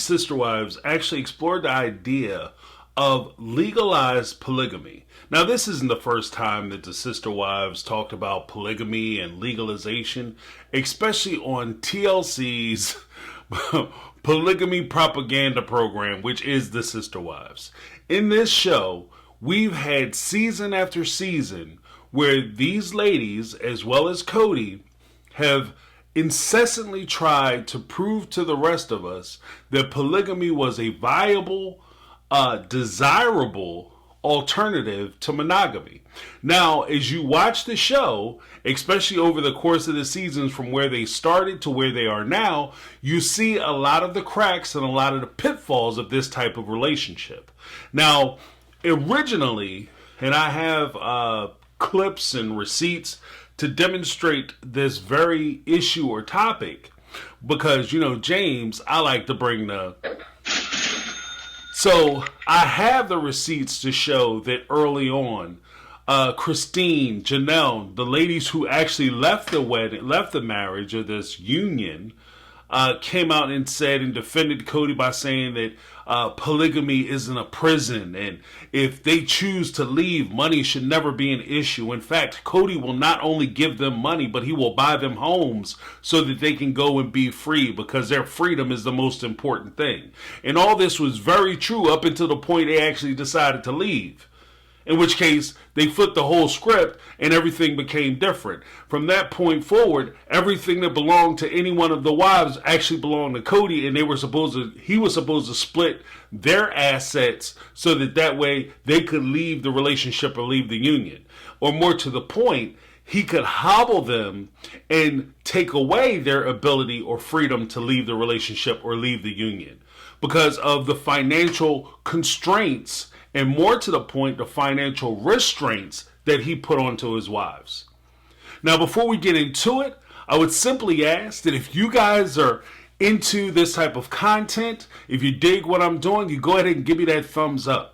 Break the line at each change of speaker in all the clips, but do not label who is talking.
Sister Wives actually explored the idea of legalized polygamy. Now, this isn't the first time that the Sister Wives talked about polygamy and legalization, especially on TLC's polygamy propaganda program, which is the Sister Wives. In this show, we've had season after season where these ladies, as well as Cody, have incessantly tried to prove to the rest of us that polygamy was a viable, desirable alternative to monogamy. Now, as you watch the show, especially over the course of the seasons from where they started to where they are now, you see a lot of the cracks and a lot of the pitfalls of this type of relationship. Now, originally, and I have clips and receipts to demonstrate this very issue or topic, because, you know, James, I like to bring the... So I have the receipts to show that early on, Christine, Janelle, the ladies who actually left the marriage or this union, came out and said and defended Cody by saying that polygamy isn't a prison, and if they choose to leave, money should never be an issue. In fact, Cody will not only give them money, but he will buy them homes so that they can go and be free, because their freedom is the most important thing. And all this was very true up until the point they actually decided to leave. In which case, they flipped the whole script and everything became different. From that point forward, everything that belonged to any one of the wives actually belonged to Cody, and he was supposed to split their assets so that way they could leave the relationship or leave the union. Or more to the point, he could hobble them and take away their ability or freedom to leave the relationship or leave the union because of the financial constraints, and more to the point, the financial restraints that he put onto his wives. Now, before we get into it, I would simply ask that if you guys are into this type of content, if you dig what I'm doing, you go ahead and give me that thumbs up.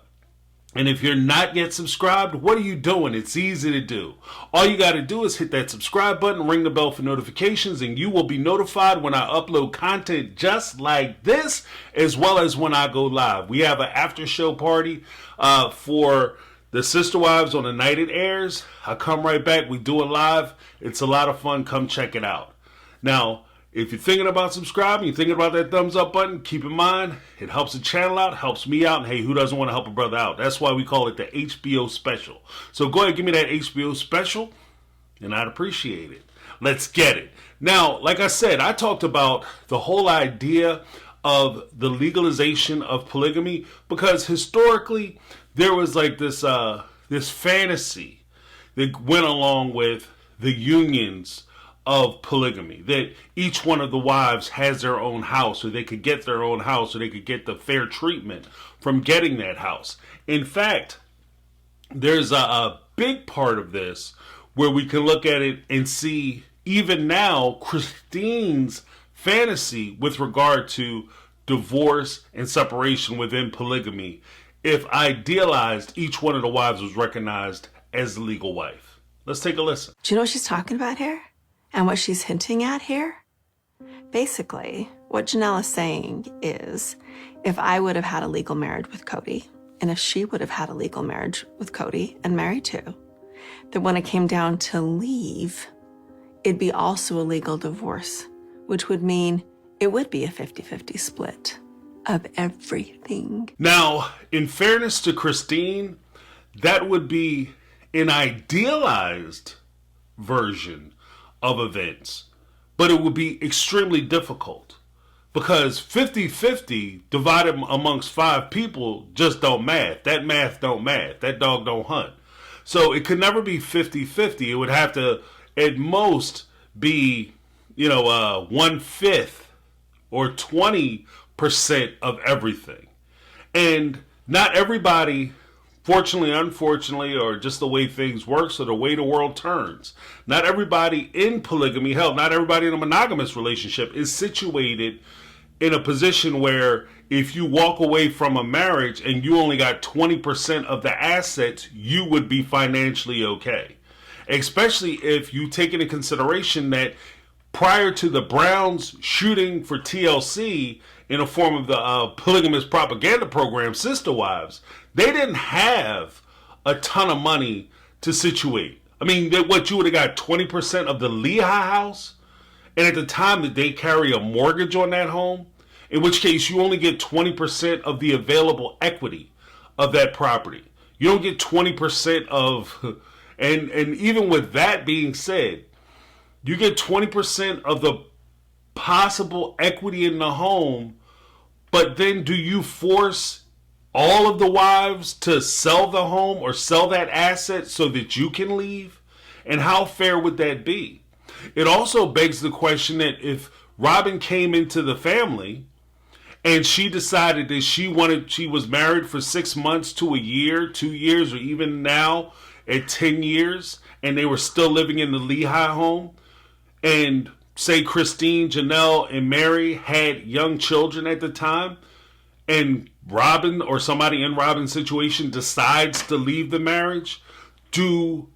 And if you're not yet subscribed, what are you doing? It's easy to do. All you got to do is hit that subscribe button, ring the bell for notifications, and you will be notified when I upload content just like this, as well as when I go live. We have an after show party for the Sister Wives on the night it airs. I come right back. We do it live. It's a lot of fun. Come check it out. Now, if you're thinking about subscribing, you're thinking about that thumbs up button, keep in mind, it helps the channel out, helps me out, and hey, who doesn't want to help a brother out? That's why we call it the HBO special. So go ahead, give me that HBO special, and I'd appreciate it. Let's get it. Now, like I said, I talked about the whole idea of the legalization of polygamy because historically, there was like this fantasy that went along with the unions of polygamy, that each one of the wives has their own house, or they could get their own house, or they could get the fair treatment from getting that house. In fact, there's a big part of this where we can look at it and see even now Christine's fantasy with regard to divorce and separation within polygamy, if idealized, each one of the wives was recognized as the legal wife. Let's take a listen.
Do you know what she's talking about here? And what she's hinting at here? Basically, what Janelle is saying is, if I would have had a legal marriage with Cody, and if she would have had a legal marriage with Cody and married too, that when it came down to leave, it'd be also a legal divorce, which would mean it would be a 50-50 split of everything.
Now, in fairness to Christine, that would be an idealized version of events, but it would be extremely difficult because 50-50 divided amongst 5 people just don't math. That math don't math. That dog don't hunt. So it could never be 50-50. It would have to at most be, 1/5 or 20% of everything. And not everybody, fortunately, unfortunately, or just the way things work, so the way the world turns. Not everybody in polygamy, hell, not everybody in a monogamous relationship is situated in a position where if you walk away from a marriage and you only got 20% of the assets, you would be financially okay. Especially if you take into consideration that prior to the Browns shooting for TLC in the form of the polygamous propaganda program, Sister Wives, they didn't have a ton of money to situate. I mean, what, you would have got 20% of the Lehigh house? And at the time that they carry a mortgage on that home, in which case you only get 20% of the available equity of that property. You don't get 20% of, and even with that being said, you get 20% of the possible equity in the home, but then do you force all of the wives to sell the home or sell that asset so that you can leave? And how fair would that be? It also begs the question that if Robin came into the family and she decided that she was married for 6 months to a year, 2 years, or even now at 10 years, and they were still living in the Lehigh home, and say Christine, Janelle, and Mary had young children at the time, and Robin or somebody in Robin's situation decides to leave the marriage, do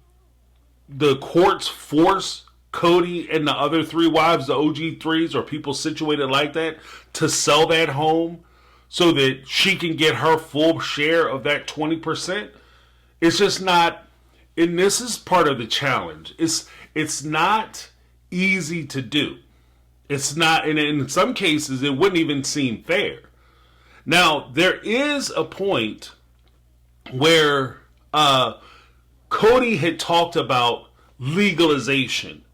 the courts force Kody and the other 3 wives, the OG3s, or people situated like that, to sell that home so that she can get her full share of that 20%? It's just not, and this is part of the challenge. It's not easy to do. It's not, and in some cases, it wouldn't even seem fair. Now, there is a point where Kody had talked about legalization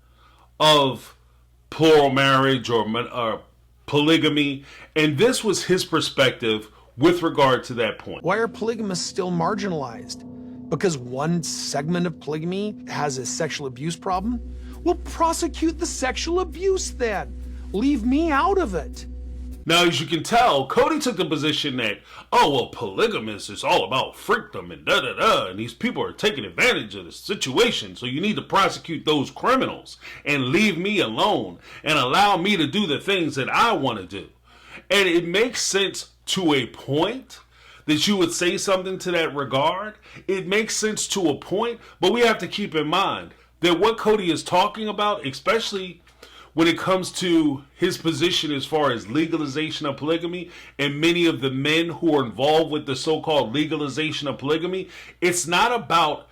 of plural marriage or polygamy, and this was his perspective with regard to that point.
Why are polygamists still marginalized? Because one segment of polygamy has a sexual abuse problem? Well, prosecute the sexual abuse then. Leave me out of it.
Now, as you can tell, Kody took the position that, oh, well, polygamous is all about freakdom and da-da-da, and these people are taking advantage of the situation, so you need to prosecute those criminals and leave me alone and allow me to do the things that I want to do. And it makes sense to a point that you would say something to that regard. It makes sense to a point, but we have to keep in mind that what Kody is talking about, especially when it comes to his position as far as legalization of polygamy and many of the men who are involved with the so-called legalization of polygamy, it's not about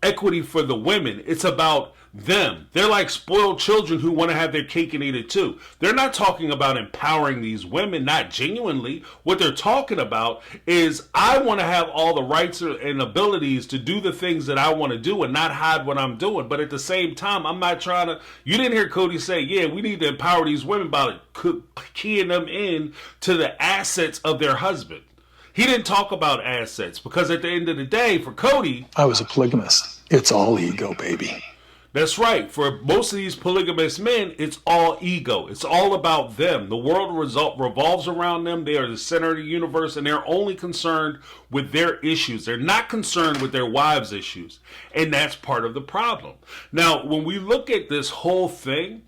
equity for the women. It's about them. They're like spoiled children who want to have their cake and eat it too. They're not talking about empowering these women, not genuinely. What they're talking about is, I want to have all the rights and abilities to do the things that I want to do and not hide what I'm doing. But at the same time, I'm not trying to, you didn't hear Kody say, yeah, we need to empower these women by keying them in to the assets of their husband. He didn't talk about assets because at the end of the day, for Kody,
I was a polygamist. It's all ego, baby.
That's right. For most of these polygamous men, it's all ego. It's all about them. The world revolves around them. They are the center of the universe, and they're only concerned with their issues. They're not concerned with their wives' issues, and that's part of the problem. Now, when we look at this whole thing,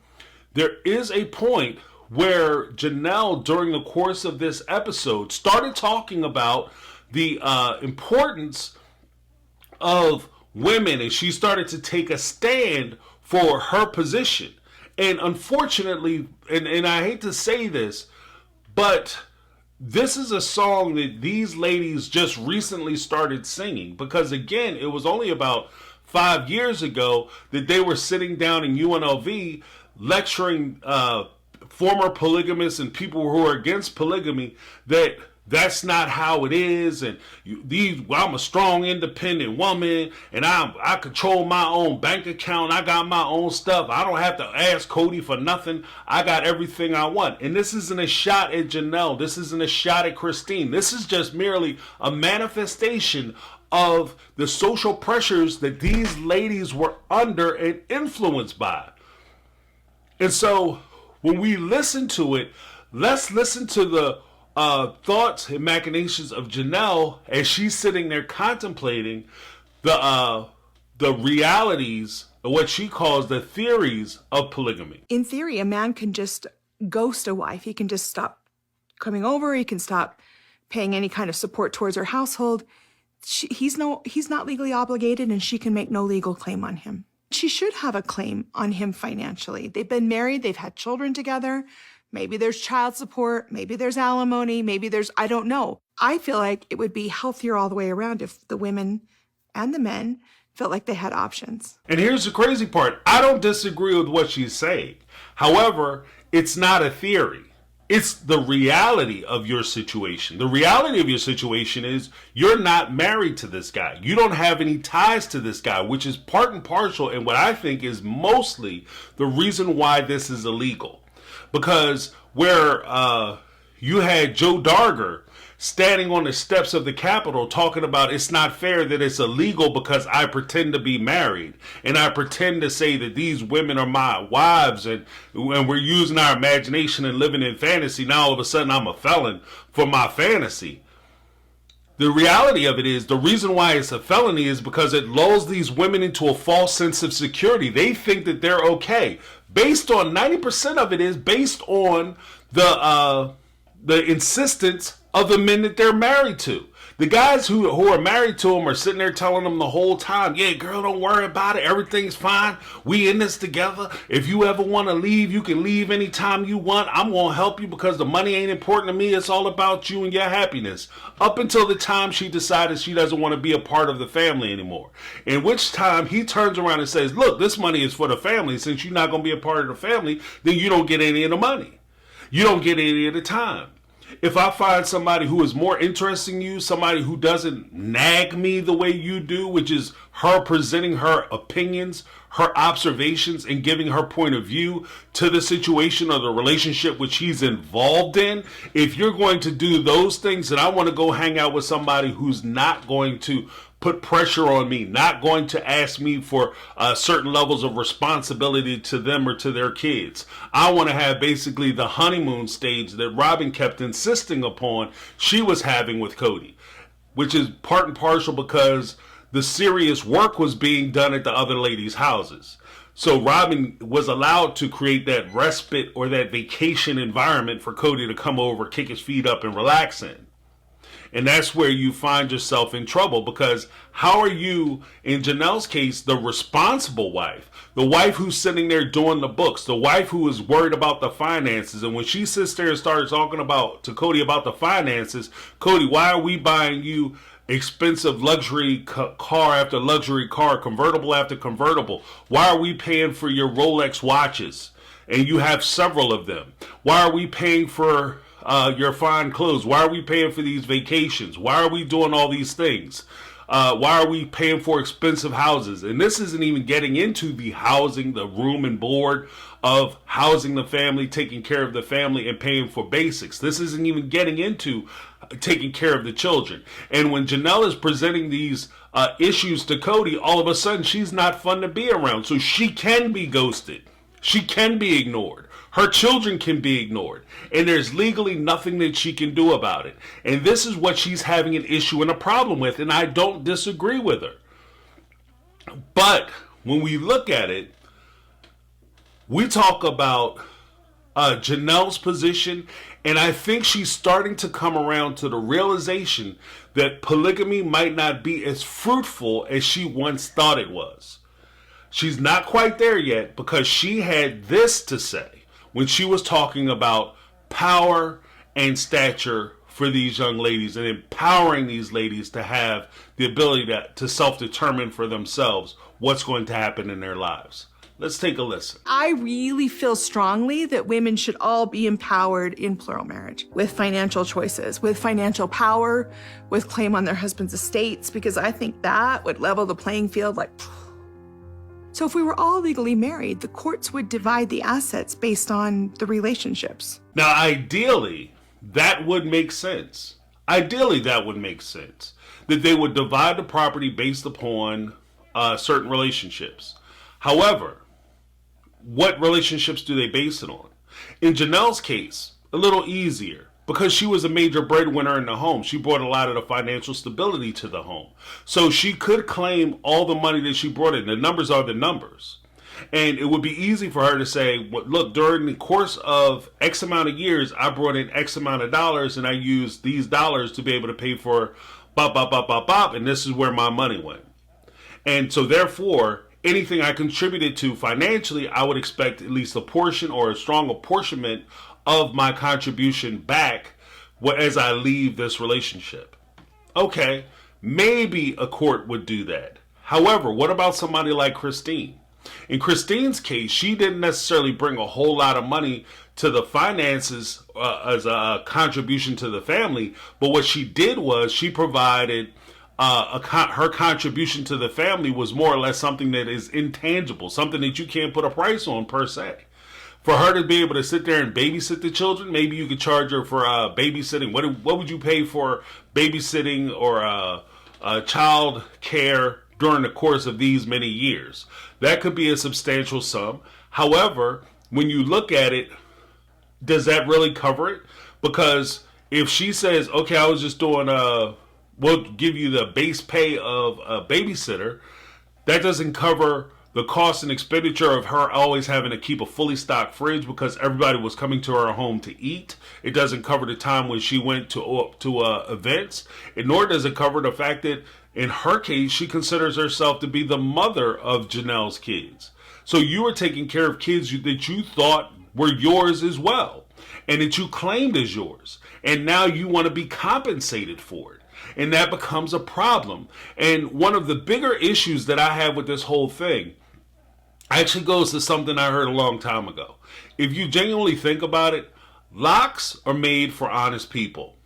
there is a point where Janelle, during the course of this episode, started talking about the importance of women, and she started to take a stand for her position. And unfortunately, and I hate to say this, but this is a song that these ladies just recently started singing, because again, it was only about 5 years ago that they were sitting down in UNLV lecturing former polygamists and people who are against polygamy that that's not how it is, and I'm a strong, independent woman, and I control my own bank account. I got my own stuff. I don't have to ask Kody for nothing. I got everything I want. And this isn't a shot at Janelle. This isn't a shot at Christine. This is just merely a manifestation of the social pressures that these ladies were under and influenced by. And so when we listen to it, let's listen to the thoughts and machinations of Janelle as she's sitting there contemplating the realities of what she calls the theories of polygamy.
In theory, a man can just ghost a wife. He can just stop coming over. He can stop paying any kind of support towards her household. He's not legally obligated, and she can make no legal claim on him. She should have a claim on him financially. They've been married. They've had children together. Maybe there's child support, maybe there's alimony, maybe there's, I don't know. I feel like it would be healthier all the way around if the women and the men felt like they had options.
And here's the crazy part. I don't disagree with what she's saying. However, it's not a theory. It's the reality of your situation. The reality of your situation is you're not married to this guy. You don't have any ties to this guy, which is part and parcel and what I think is mostly the reason why this is illegal. Because where you had Joe Darger standing on the steps of the Capitol talking about it's not fair that it's illegal because I pretend to be married and I pretend to say that these women are my wives and we're using our imagination and living in fantasy. Now all of a sudden I'm a felon for my fantasy. The reality of it is the reason why it's a felony is because it lulls these women into a false sense of security. They think that they're okay. Based on 90% of it is based on the insistence of the men that they're married to. The guys who are married to them are sitting there telling them the whole time, yeah, girl, don't worry about it. Everything's fine. We in this together. If you ever want to leave, you can leave anytime you want. I'm going to help you because the money ain't important to me. It's all about you and your happiness. Up until the time she decided she doesn't want to be a part of the family anymore. In which time he turns around and says, look, this money is for the family. Since you're not going to be a part of the family, then you don't get any of the money. You don't get any of the time. If I find somebody who is more interesting to you, somebody who doesn't nag me the way you do, which is her presenting her opinions, her observations, and giving her point of view to the situation or the relationship which he's involved in, if you're going to do those things, then I want to go hang out with somebody who's not going to put pressure on me, not going to ask me for certain levels of responsibility to them or to their kids. I want to have basically the honeymoon stage that Robin kept insisting upon she was having with Cody, which is part and parcel because the serious work was being done at the other ladies' houses. So Robin was allowed to create that respite or that vacation environment for Cody to come over, kick his feet up, and relax in. And that's where you find yourself in trouble because how are you, in Janelle's case, the responsible wife? The wife who's sitting there doing the books, the wife who is worried about the finances. And when she sits there and starts talking to Cody about the finances, Cody, why are we buying you expensive luxury car after luxury car, convertible after convertible? Why are we paying for your Rolex watches? And you have several of them. Why are we paying for your fine clothes? Why are we paying for these vacations? Why are we doing all these things? Why are we paying for expensive houses? And this isn't even getting into the housing, the room and board of housing the family, taking care of the family and paying for basics. This isn't even getting into taking care of the children. And when Janelle is presenting these issues to Cody, all of a sudden she's not fun to be around. So she can be ghosted. She can be ignored. Her children can be ignored. And there's legally nothing that she can do about it. And this is what she's having an issue and a problem with. And I don't disagree with her. But when we look at it, we talk about Janelle's position. And I think she's starting to come around to the realization that polygamy might not be as fruitful as she once thought it was. She's not quite there yet because she had this to say when she was talking about power and stature for these young ladies and empowering these ladies to have the ability to self-determine for themselves what's going to happen in their lives. Let's take a listen.
I really feel strongly that women should all be empowered in plural marriage with financial choices, with financial power, with claim on their husband's estates, because I think that would level the playing field like... So if we were all legally married, the courts would divide the assets based on the relationships.
Now, ideally, that would make sense. Ideally, that would make sense. That they would divide the property based upon certain relationships. However, what relationships do they base it on? In Janelle's case, a little easier. Because she was a major breadwinner in the home. She brought a lot of the financial stability to the home. So she could claim all the money that she brought in. The numbers are the numbers. And it would be easy for her to say, well, look, during the course of X amount of years, I brought in X amount of dollars and I used these dollars to be able to pay for bop, bop, bop, bop, bop. And this is where my money went. And so therefore, anything I contributed to financially, I would expect at least a portion or a strong apportionment of my contribution back as I leave this relationship. Okay, maybe a court would do that. However, what about somebody like Christine? In Christine's case, she didn't necessarily bring a whole lot of money to the finances as a contribution to the family, but what she did was she provided her contribution to the family was more or less something that is intangible, something that you can't put a price on per se. For her to be able to sit there and babysit the children, maybe you could charge her for babysitting. What would you pay for babysitting or child care during the course of these many years? That could be a substantial sum. However, when you look at it, does that really cover it? Because if she says, okay, I was just doing we'll give you the base pay of a babysitter, that doesn't cover the cost and expenditure of her always having to keep a fully stocked fridge because everybody was coming to her home to eat. It doesn't cover the time when she went to events. And nor does it cover the fact that in her case, she considers herself to be the mother of Janelle's kids. So you were taking care of kids that you thought were yours as well, and that you claimed as yours. And now you want to be compensated for it. And that becomes a problem. And one of the bigger issues that I have with this whole thing actually goes to something I heard a long time ago. If you genuinely think about it, locks are made for honest people.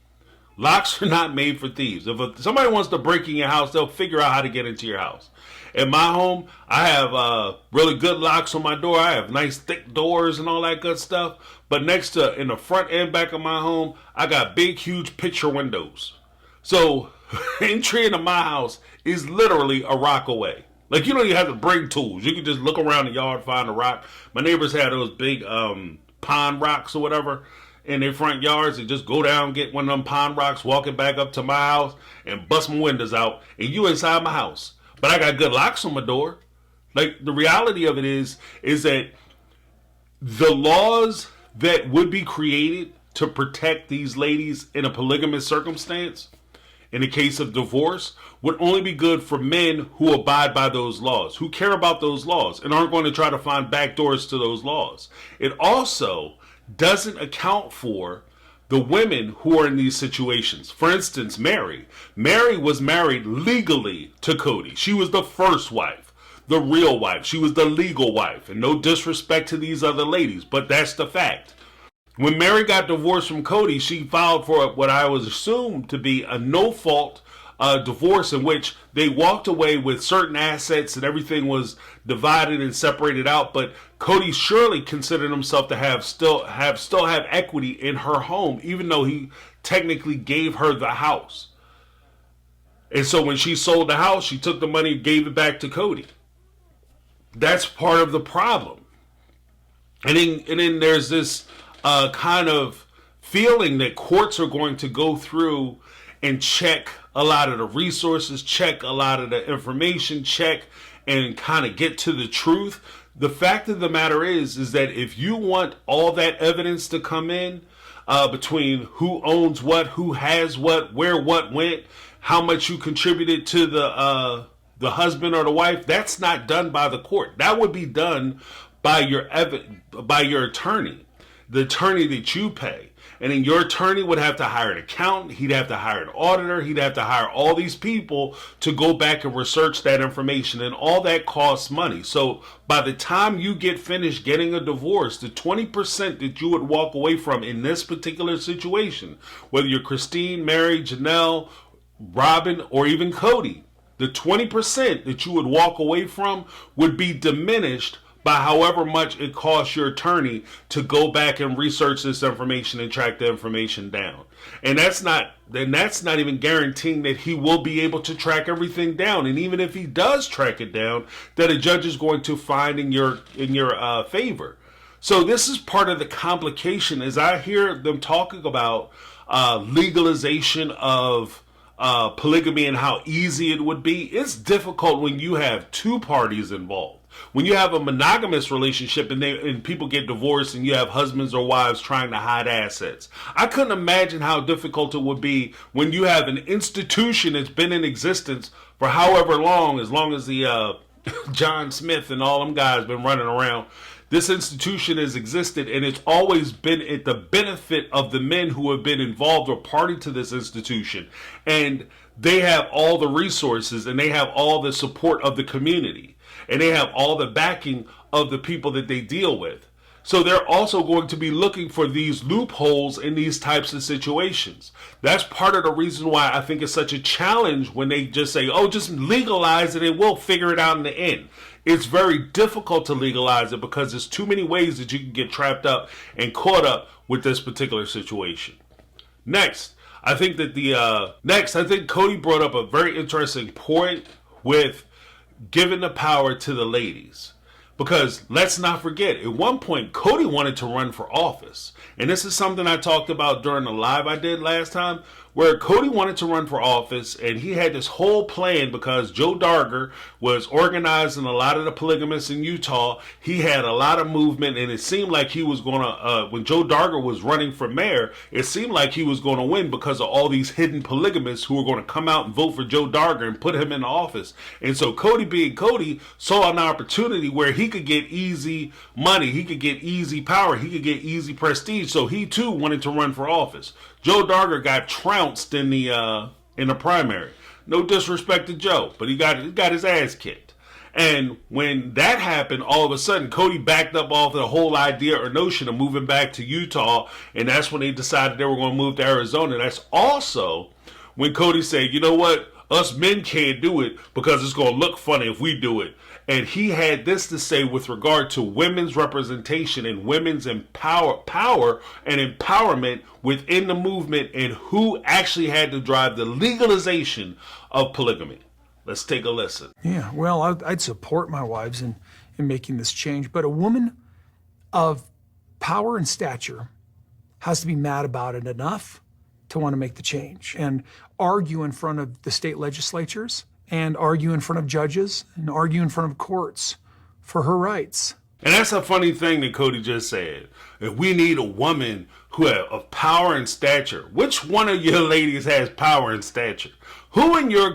Locks are not made for thieves. If somebody wants to break in your house, they'll figure out how to get into your house. In my home, I have really good locks on my door. I have nice thick doors and all that good stuff. But next to, in the front and back of my home, I got big, huge picture windows. So entry into my house is literally a rock away. Like, you don't even have to bring tools. You can just look around the yard, find a rock. My neighbors had those big pond rocks or whatever in their front yards, and just go down, get one of them pond rocks, walk it back up to my house, and bust my windows out, and you inside my house. But I got good locks on my door. Like, the reality of it is that the laws that would be created to protect these ladies in a polygamous circumstance, in the case of divorce, would only be good for men who abide by those laws, who care about those laws, and aren't going to try to find back doors to those laws. It also doesn't account for the women who are in these situations. For instance, Mary. Mary was married legally to Cody. She was the first wife, the real wife. She was the legal wife. And no disrespect to these other ladies, but that's the fact. When Mary got divorced from Cody, she filed for what I was assumed to be a no-fault divorce in which they walked away with certain assets and everything was divided and separated out. But Cody surely considered himself to still have equity in her home, even though he technically gave her the house. And so when she sold the house, she took the money and gave it back to Cody. That's part of the problem. And then there's this kind of feeling that courts are going to go through and check a lot of the resources, check a lot of the information, check and kind of get to the truth. The fact of the matter is that if you want all that evidence to come in between who owns what, who has what, where what went, how much you contributed to the husband or the wife, that's not done by the court. That would be done by your attorney, the attorney that you pay. And then your attorney would have to hire an accountant, he'd have to hire an auditor, he'd have to hire all these people to go back and research that information, and all that costs money. So by the time you get finished getting a divorce, the 20% that you would walk away from in this particular situation, whether you're Christine, Mary, Janelle, Robin, or even Cody, the 20% that you would walk away from would be diminished by however much it costs your attorney to go back and research this information and track the information down. And that's not even guaranteeing that he will be able to track everything down. And even if he does track it down, that a judge is going to find in your favor. So this is part of the complication. As I hear them talking about legalization of polygamy and how easy it would be, it's difficult when you have two parties involved. When you have a monogamous relationship and people get divorced and you have husbands or wives trying to hide assets. I couldn't imagine how difficult it would be when you have an institution that's been in existence for however long, as long as the John Smith and all them guys been running around. This institution has existed, and it's always been at the benefit of the men who have been involved or party to this institution. And they have all the resources, and they have all the support of the community, and they have all the backing of the people that they deal with. So they're also going to be looking for these loopholes in these types of situations. That's part of the reason why I think it's such a challenge when they just say, oh, just legalize it and we'll figure it out in the end. It's very difficult to legalize it because there's too many ways that you can get trapped up and caught up with this particular situation. Next, I think Cody brought up a very interesting point with giving the power to the ladies. Because let's not forget, at one point, Cody wanted to run for office. And this is something I talked about during the live I did last time, where Cody wanted to run for office, and he had this whole plan because Joe Darger was organizing a lot of the polygamists in Utah. He had a lot of movement, and it seemed like he was going to, when Joe Darger was running for mayor, it seemed like he was going to win because of all these hidden polygamists who were going to come out and vote for Joe Darger and put him in office. And so Cody, being Cody, saw an opportunity where he could get easy money, he could get easy power, he could get easy prestige. So he too wanted to run for office. Joe Darger got trounced in the primary. No disrespect to Joe, but he got his ass kicked. And when that happened, all of a sudden, Cody backed up off the whole idea or notion of moving back to Utah, and that's when they decided they were going to move to Arizona. That's also when Cody said, you know what, us men can't do it because it's going to look funny if we do it. And he had this to say with regard to women's representation and women's power and empowerment within the movement and who actually had to drive the legalization of polygamy. Let's take a listen.
Yeah, well, I'd support my wives in making this change, but a woman of power and stature has to be mad about it enough to want to make the change and argue in front of the state legislatures and argue in front of judges and argue in front of courts for her rights.
And that's a funny thing that Cody just said. If we need a woman who has of power and stature, which one of your ladies has power and stature? Who in your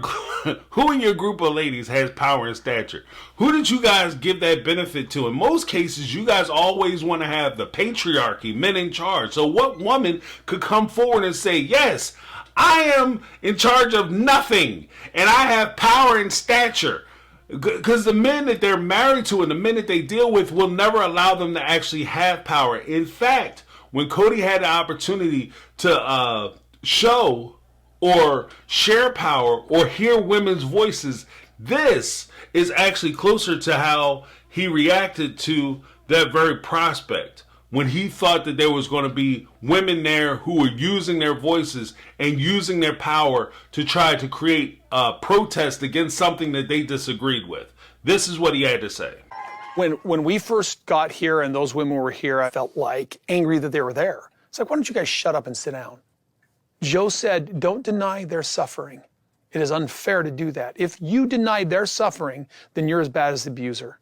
group of ladies has power and stature? Who did you guys give that benefit to? In most cases, you guys always want to have the patriarchy, men in charge. So what woman could come forward and say, yes, I am in charge of nothing, and I have power and stature? Because the men that they're married to and the men that they deal with will never allow them to actually have power. In fact, when Cody had the opportunity to show or share power or hear women's voices, this is actually closer to how he reacted to that very prospect. When he thought that there was going to be women there who were using their voices and using their power to try to create a protest against something that they disagreed with. This is what he had to say.
When we first got here and those women were here, I felt like angry that they were there. It's like, why don't you guys shut up and sit down? Joe said, don't deny their suffering. It is unfair to do that. If you deny their suffering, then you're as bad as the abuser.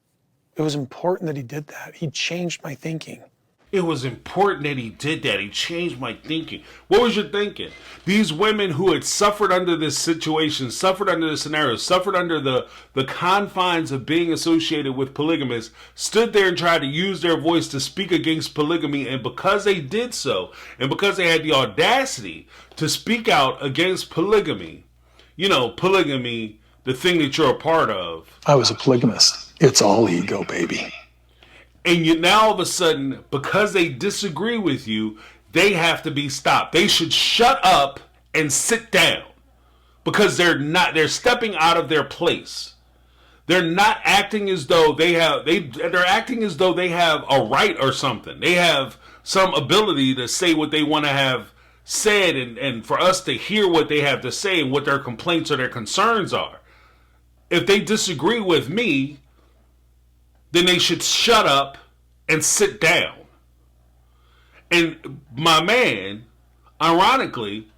It was important that he did that. He changed my thinking.
It was important that he did that. He changed my thinking. What was your thinking? These women who had suffered under this situation, suffered under this scenario, suffered under the confines of being associated with polygamists, stood there and tried to use their voice to speak against polygamy. And because they did so, and because they had the audacity to speak out against polygamy, you know, polygamy, the thing that you're a part of.
I was a polygamist. It's all ego, baby.
And you now all of a sudden, because they disagree with you, they have to be stopped. They should shut up and sit down because they're stepping out of their place. They're not acting as though they're acting as though they have a right or something. They have some ability to say what they want to have said and for us to hear what they have to say and what their complaints or their concerns are. If they disagree with me, then they should shut up and sit down. And my man, ironically,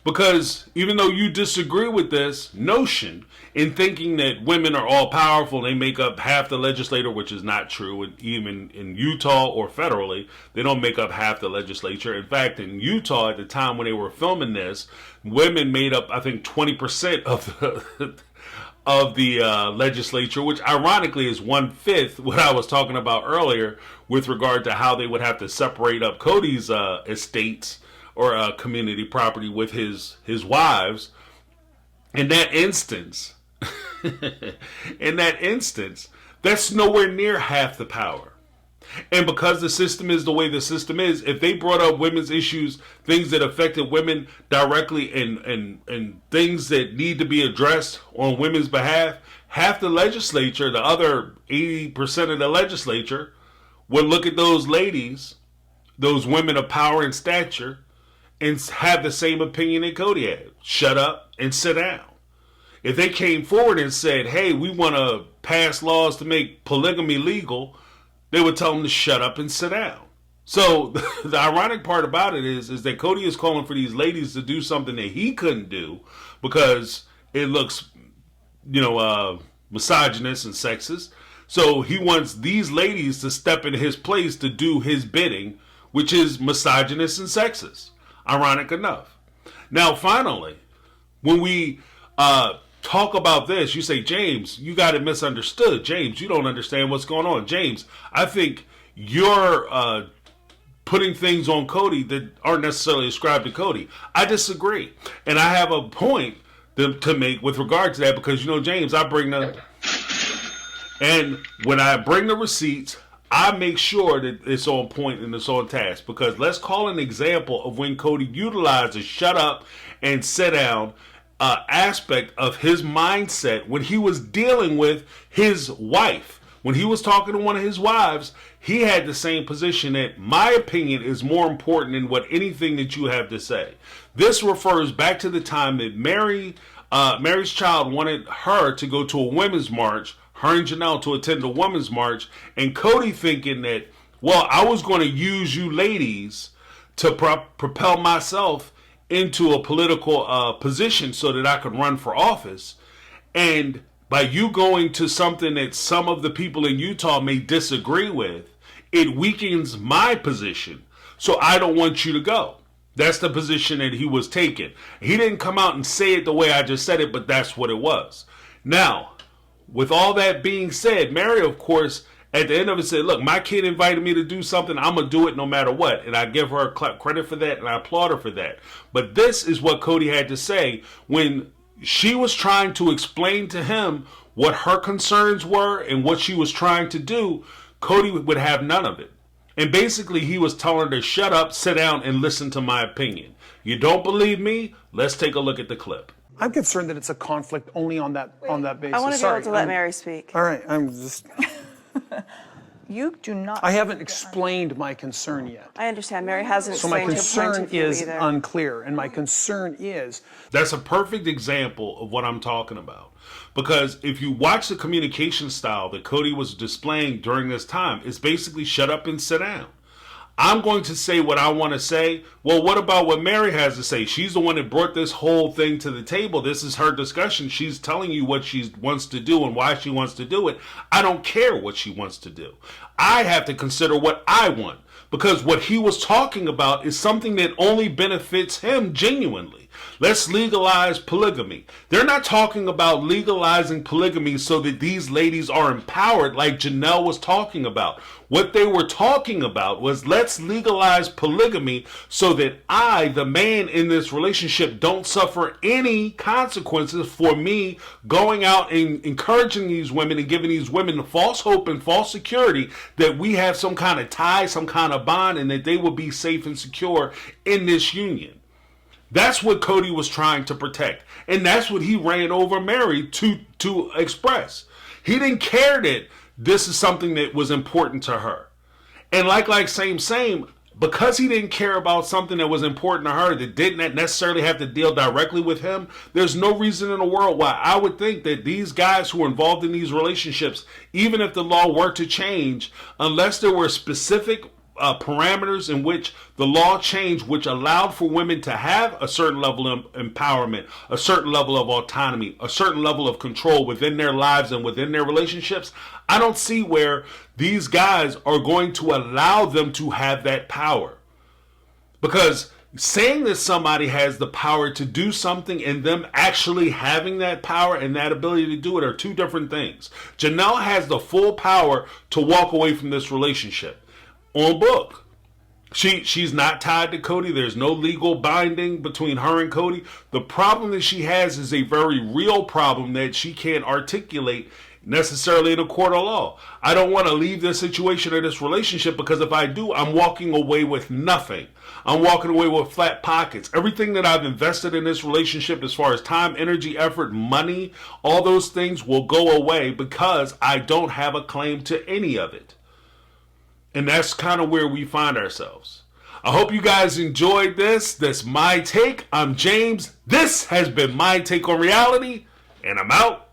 because even though you disagree with this notion in thinking that women are all powerful, they make up half the legislature, which is not true. And even in Utah or federally, they don't make up half the legislature. In fact, in Utah at the time when they were filming this, women made up, I think, 20% of the legislature, which ironically is 1/5 what I was talking about earlier with regard to how they would have to separate up Cody's estates or community property with his wives. In that instance, that's nowhere near half the power. And because the system is the way the system is, if they brought up women's issues, things that affected women directly and things that need to be addressed on women's behalf, half the legislature, the other 80% of the legislature, would look at those ladies, those women of power and stature, and have the same opinion that Cody had. Shut up and sit down. If they came forward and said, hey, we want to pass laws to make polygamy legal, they would tell them to shut up and sit down. So the ironic part about it is that Cody is calling for these ladies to do something that he couldn't do because it looks, misogynist and sexist. So he wants these ladies to step in his place to do his bidding, which is misogynist and sexist. Ironic enough. Now, finally, when we talk about this, you say, James, you got it misunderstood. James, you don't understand what's going on. James, I think you're putting things on Cody that aren't necessarily ascribed to Cody. I disagree. And I have a point to make with regard to that because, James, and when I bring the receipts, I make sure that it's on point and it's on task. Because let's call an example of when Cody utilized a shut up and sit down aspect of his mindset when he was dealing with his wife. When he was talking to one of his wives, he had the same position that my opinion is more important than what anything that you have to say. This refers back to the time that Mary's child wanted her to go to a women's march, her and Janelle to attend a women's march, and Cody thinking that, well, I was going to use you ladies to propel myself into a political position so that I could run for office. And by you going to something that some of the people in Utah may disagree with, it weakens my position. So I don't want you to go. That's the position that he was taking. He didn't come out and say it the way I just said it, but that's what it was. Now, with all that being said, Mary, of course, at the end of it said, look, my kid invited me to do something. I'm going to do it no matter what. And I give her credit for that and I applaud her for that. But this is what Cody had to say when she was trying to explain to him what her concerns were and what she was trying to do. Cody would have none of it. And basically he was telling her to shut up, sit down, and listen to my opinion. You don't believe me? Let's take a look at the clip.
I'm concerned that it's a conflict only on that basis.
I want to be able to let Mary speak.
All right, I'm just...
You do not...
I haven't explained my concern yet.
I understand. Mary hasn't explained her point of view either.
So my concern is unclear, and my concern is...
That's a perfect example of what I'm talking about. Because if you watch the communication style that Cody was displaying during this time, it's basically shut up and sit down. I'm going to say what I want to say. Well, what about what Mary has to say? She's the one that brought this whole thing to the table. This is her discussion. She's telling you what she wants to do and why she wants to do it. I don't care what she wants to do. I have to consider what I want. Because what he was talking about is something that only benefits him genuinely. Let's legalize polygamy. They're not talking about legalizing polygamy so that these ladies are empowered like Janelle was talking about. What they were talking about was let's legalize polygamy so that I, the man in this relationship, don't suffer any consequences for me going out and encouraging these women and giving these women false hope and false security that we have some kind of tie, some kind of bond, and that they will be safe and secure in this union. That's what Cody was trying to protect. And that's what he ran over Mary to express. He didn't care that this is something that was important to her. And like same, because he didn't care about something that was important to her that didn't necessarily have to deal directly with him, there's no reason in the world why I would think that these guys who are involved in these relationships, even if the law were to change, unless there were specific parameters in which the law changed, which allowed for women to have a certain level of empowerment, a certain level of autonomy, a certain level of control within their lives and within their relationships, I don't see where these guys are going to allow them to have that power. Because saying that somebody has the power to do something and them actually having that power and that ability to do it are two different things. Janelle has the full power to walk away from this relationship. On book. She's not tied to Cody. There's no legal binding between her and Cody. The problem that she has is a very real problem that she can't articulate necessarily in a court of law. I don't want to leave this situation or this relationship because if I do, I'm walking away with nothing. I'm walking away with flat pockets. Everything that I've invested in this relationship as far as time, energy, effort, money, all those things will go away because I don't have a claim to any of it. And that's kind of where we find ourselves. I hope you guys enjoyed this. That's My Take. I'm James. This has been My Take on Reality, and I'm out.